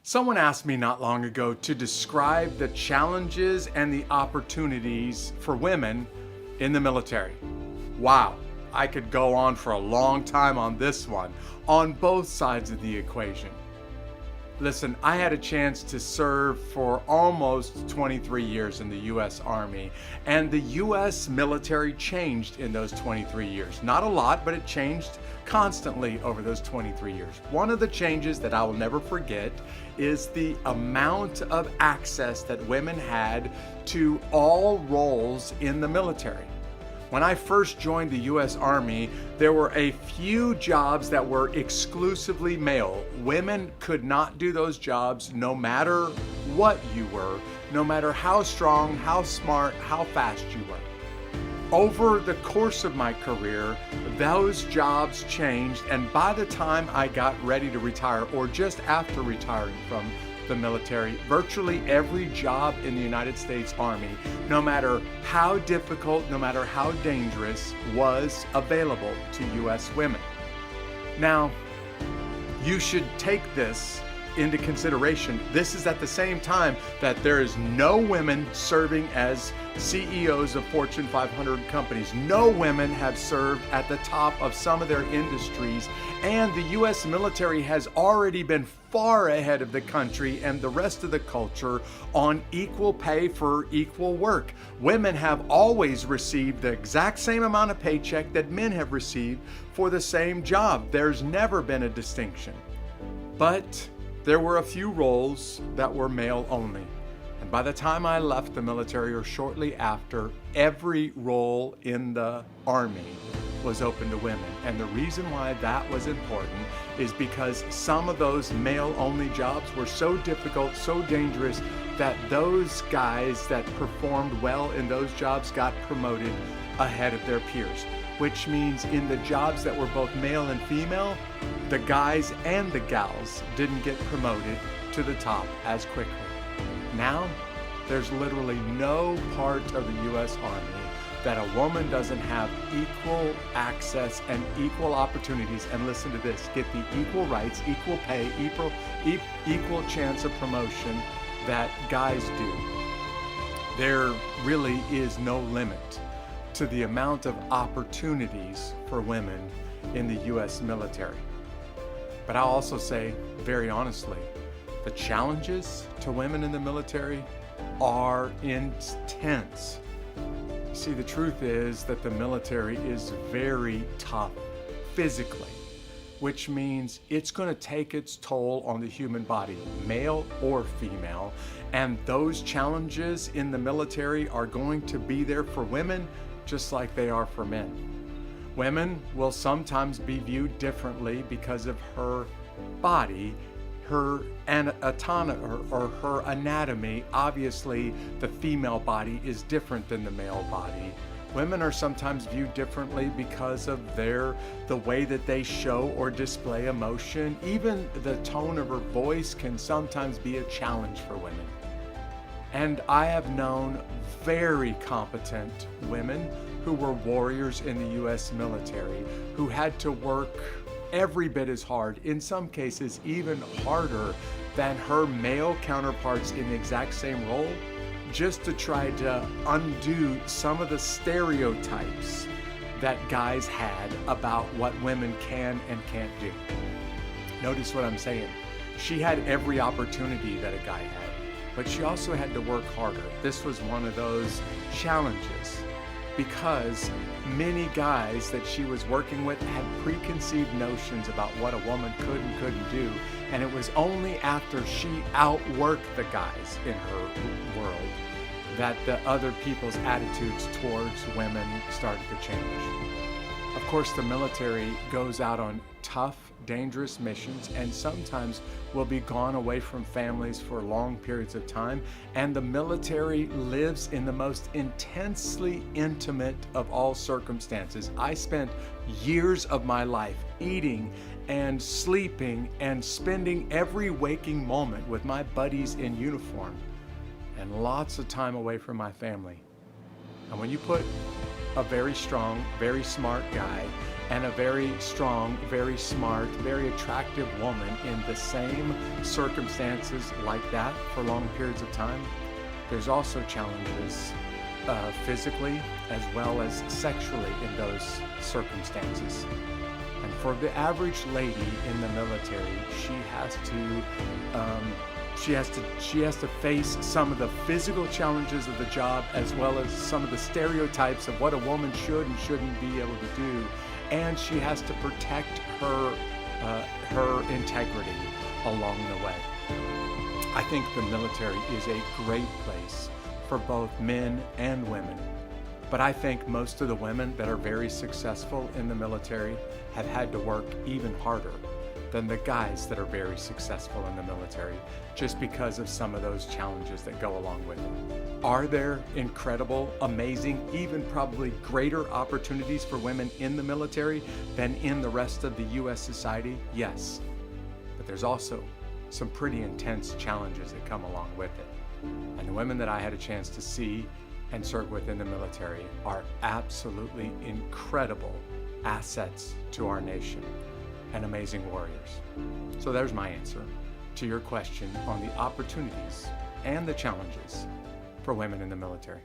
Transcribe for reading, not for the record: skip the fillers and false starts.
Someone asked me not long ago to describe the challenges and the opportunities for women in the military. Wow, I could go on for a long time on this one, on both sides of the equation. Listen, I had a chance to serve for almost 23 years in the U.S. Army, and the U.S. military changed in those 23 years. Not a lot, but it changed constantly over those 23 years. One of the changes that I will never forget is the amount of access that women had to all roles in the military. When I first joined the U.S. Army, there were a few jobs that were exclusively male. Women could not do those jobs no matter what you were, no matter how strong, how smart, how fast you were. Over the course of my career, those jobs changed, and by the time I got ready to retire, or just after retiring from the military, virtually every job in the United States Army, no matter how difficult, no matter how dangerous, was available to U.S. women. Now, you should take this into consideration. This is at the same time that there is no women serving as CEOs of Fortune 500 companies. No women have served at the top of some of their industries, and the U.S. military has already been far ahead of the country and the rest of the culture on equal pay for equal work. Women have always received the exact same amount of paycheck that men have received for the same job. There's never been a distinction. But there were a few roles that were male only. And by the time I left the military, or shortly after, every role in the Army was open to women. And the reason why that was important is because some of those male-only jobs were so difficult, so dangerous, that those guys that performed well in those jobs got promoted ahead of their peers. Which means in the jobs that were both male and female, the guys and the gals didn't get promoted to the top as quickly. Now, there's literally no part of the U.S. Army that a woman doesn't have equal access and equal opportunities, and listen to this, get the equal rights, equal pay, equal chance of promotion that guys do. There really is no limit to the amount of opportunities for women in the U.S. military. But I'll also say, very honestly, the challenges to women in the military are intense. See, the truth is that the military is very tough physically, which means it's going to take its toll on the human body, male or female, and those challenges in the military are going to be there for women just like they are for men. Women will sometimes be viewed differently because of her body, her anatomy. Obviously, the female body is different than the male body. Women are sometimes viewed differently because of the way that they show or display emotion. Even the tone of her voice can sometimes be a challenge for women. And I have known very competent women who were warriors in the U.S. military, who had to work every bit as hard, in some cases even harder than her male counterparts in the exact same role, just to try to undo some of the stereotypes that guys had about what women can and can't do. Notice what I'm saying. She had every opportunity that a guy had, but she also had to work harder. This was one of those challenges because many guys that she was working with had preconceived notions about what a woman could and couldn't do, and it was only after she outworked the guys in her world that the other people's attitudes towards women started to change. Of course, the military goes out on tough, dangerous missions and sometimes will be gone away from families for long periods of time. And the military lives in the most intensely intimate of all circumstances. I spent years of my life eating and sleeping and spending every waking moment with my buddies in uniform and lots of time away from my family. And when you put a very strong, very smart guy and a very strong, very smart, very attractive woman in the same circumstances like that for long periods of time, there's also challenges physically as well as sexually in those circumstances. And for the average lady in the military, she has to face some of the physical challenges of the job as well as some of the stereotypes of what a woman should and shouldn't be able to do. And she has to protect her integrity along the way. I think the military is a great place for both men and women. But I think most of the women that are very successful in the military have had to work even harder than the guys that are very successful in the military, just because of some of those challenges that go along with it. Are there incredible, amazing, even probably greater opportunities for women in the military than in the rest of the U.S. society? Yes. But there's also some pretty intense challenges that come along with it. And the women that I had a chance to see and serve with in the military are absolutely incredible assets to our nation and amazing warriors. So there's my answer to your question on the opportunities and the challenges for women in the military.